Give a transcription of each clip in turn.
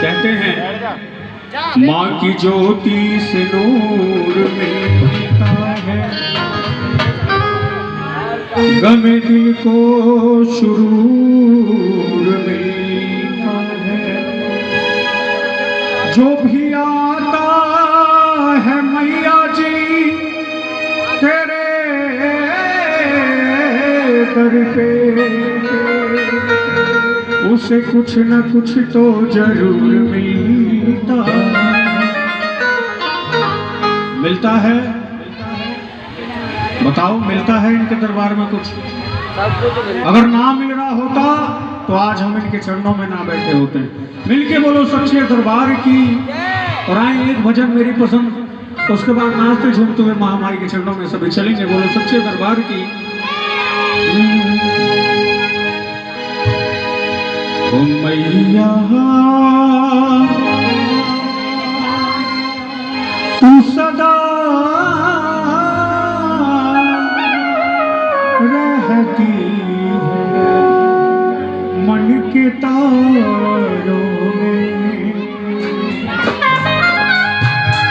कहते हैं माँ की ज्योति से नूर मिलता है, गमे दिल को सुरूर मिलता है। जो भी आता है मैया जी तेरे दर पे, उसे कुछ न कुछ तो जरूर मिलता है। बताओ मिलता है इनके दरबार में कुछ? अगर ना मिल रहा होता तो आज हम इनके चरणों में ना बैठे होते। मिलके बोलो सच्चे दरबार की। और आए एक भजन मेरी पसंद, उसके बाद नाचते झूमते हुए महामाई के चरणों में सभी चलेंगे। बोलो सच्चे दरबार की। ओ मैया तू सदा रहती है मन के तारों में,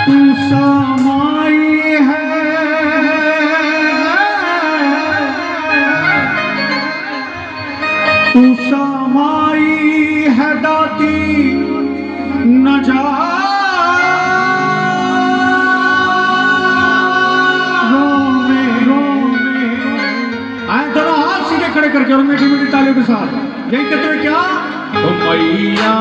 तू समाई है तू समाई है दाती खड़े करके और मीठी मीठी तालियों के साथ यही कहते हैं क्या? ओ मैया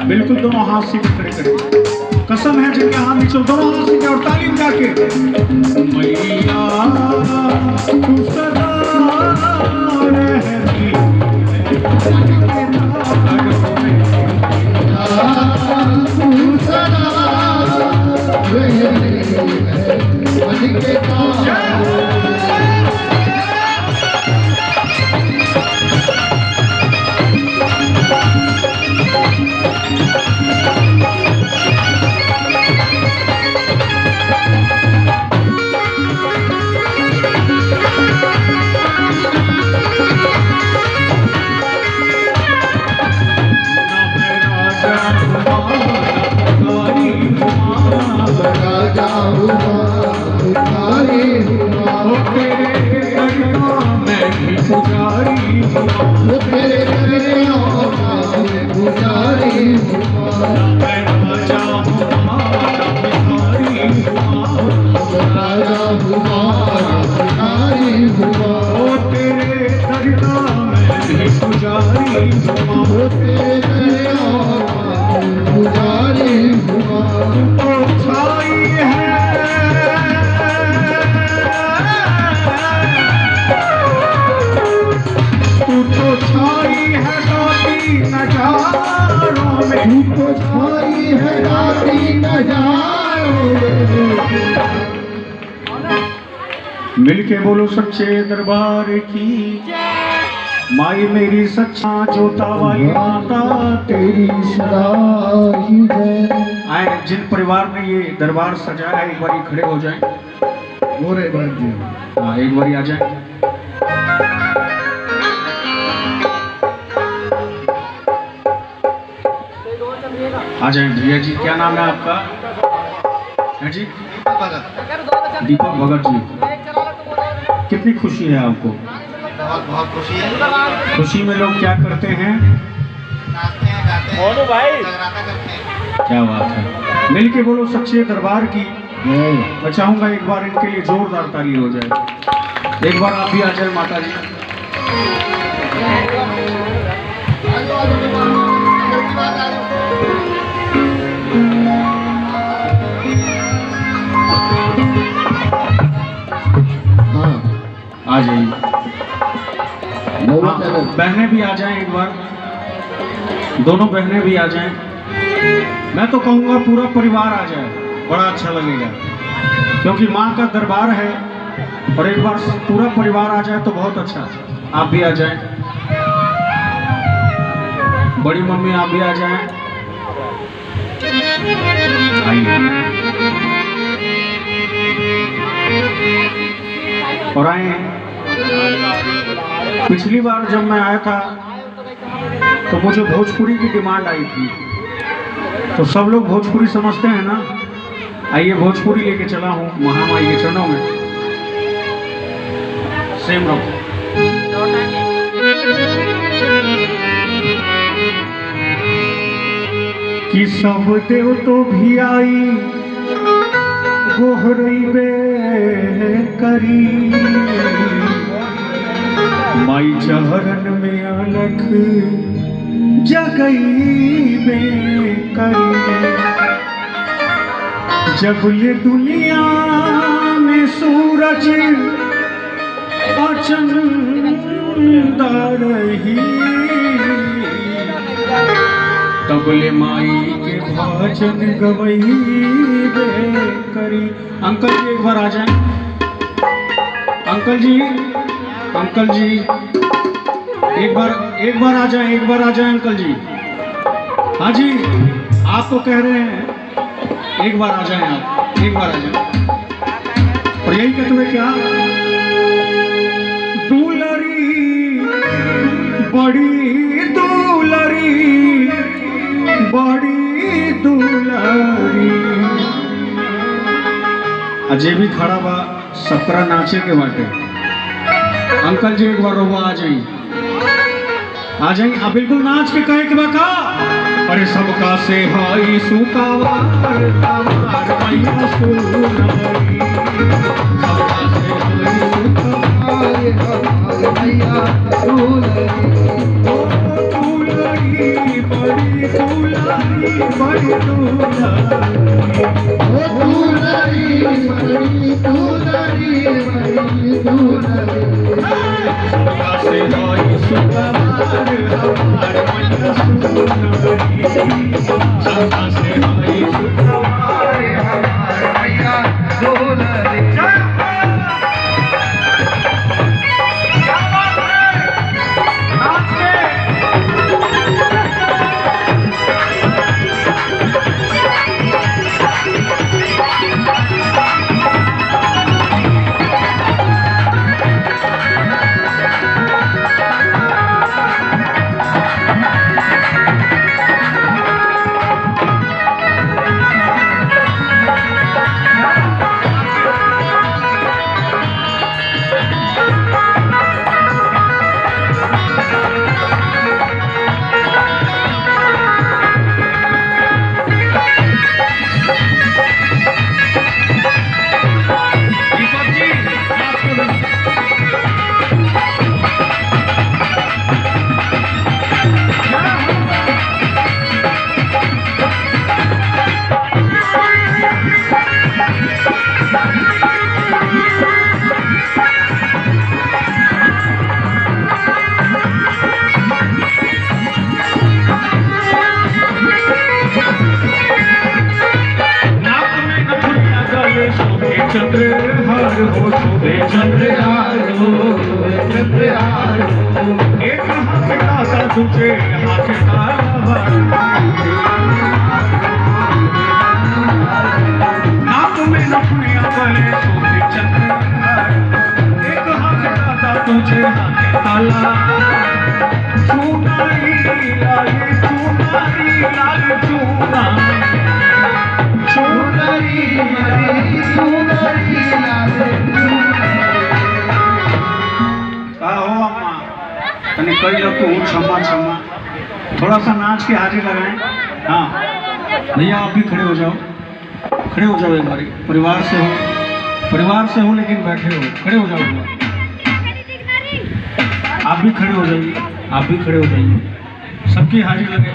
बिल्कुल दोनों हाथ से खड़े खड़े कसम है जिनके हाथ नीचे दोनों हाथ से और तालीम जाके मैया तू सदा रहती मिलके बोलो सच्चे दरबार की। माई मेरी सच्चा जोता वाली माता तेरी सदा ही है। आए जिन परिवार ने ये दरबार सजाया है एक बार खड़े हो जाएं। गोरे बाजी हाँ एक बार आ जाएं। आ जाएं भैया जी। क्या नाम है आपका? है जी दीपक भगत जी। कितनी खुशी है आपको? बहुत खुशी है। खुशी में लोग क्या करते हैं? नाचते हैं, गाते हैं, भाई जगराता करते हैं। क्या बात है। मिलके बोलो सच्चे दरबार की। मैं चाहूंगा एक बार इनके लिए जोरदार ताली हो जाए। एक बार आप भी आ जाए माता जी। हाँ आ जाइए। नौवा हाँ, चैनल। बहनें भी आ जाएं एक बार, दोनों बहनें भी आ जाएं। मैं तो कहूँगा पूरा परिवार आ जाए, बड़ा अच्छा लगेगा, क्योंकि माँ का दरबार है और एक बार पूरा परिवार आ जाए तो बहुत अच्छा। आप भी आ जाएं, बड़ी मम्मी आप भी आ जाएं। आइए और आए। पिछली बार जब मैं आया था तो मुझे भोजपुरी की डिमांड आई थी, तो सब लोग भोजपुरी समझते हैं ना। आइए भोजपुरी लेके चला हूँ महामाई के चरणों में। सेम रखो। कि सब देव तो भी आई गोहरैबे करी, माई चरण में अलख जगैबे करी। जब ये दुनिया में सूरज चंदा रही, तबले माई के भजन गवैबे करी। अंकल जी एक बार आ जाएं। अंकल जी, अंकल जी एक बार आ जाएं, एक बार आ जाएं अंकल जी। हाँ जी, आप तो कह रहे हैं एक बार आ जाएं, आप एक बार आ जाएं। और यही कहते हुए क्या, दुलरी बड़ी दुलरी बड़ी दुलरी। अजय भी खड़ा बा, सबकरा नाचे के बाटे। अंकल जी एक बार रोबा आ जाइए, आ जाइए। आप बिल्कुल नाच के कहे के बाका। अरे सबका से भाई सुकावार मैया सुनरी, सबका से भाई सुकावार मैया सुनरी। ओ दुलरी बड़ी दुलरी बड़ी दुलरी, ओ दुलरी बड़ी दुलरी बड़ी दुलरी। सबका से भाई सुकावार मैया सुनरी, सबका से भाई सुकावार मैया सुनरी। चंद्रहार हो शोभे चंद्रहार हो, चंद्रहार हो। एक हाथ ताला तुझे हाथ ताला, नाक में नथुनिया गले शोभे चंद्रहार। एक हाथ ताला तुझे हाथ ताला, चुनारी लाल चुनारी लाल चुना, चुनरी चुनरी लाल। का हो अम्मा तने कई लोग तो क्षमा क्षमा, थोड़ा सा नाच के हाजिर लगाएं। हाँ भैया आप भी खड़े हो जाओ, खड़े हो जाओ एक बारी। परिवार से हो लेकिन बैठे हो, खड़े हो जाओ। आप भी खड़े हो जाइए, आप भी खड़े हो जाइए, सबकी हाजिर लगे।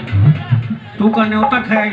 तू का न्योता खाया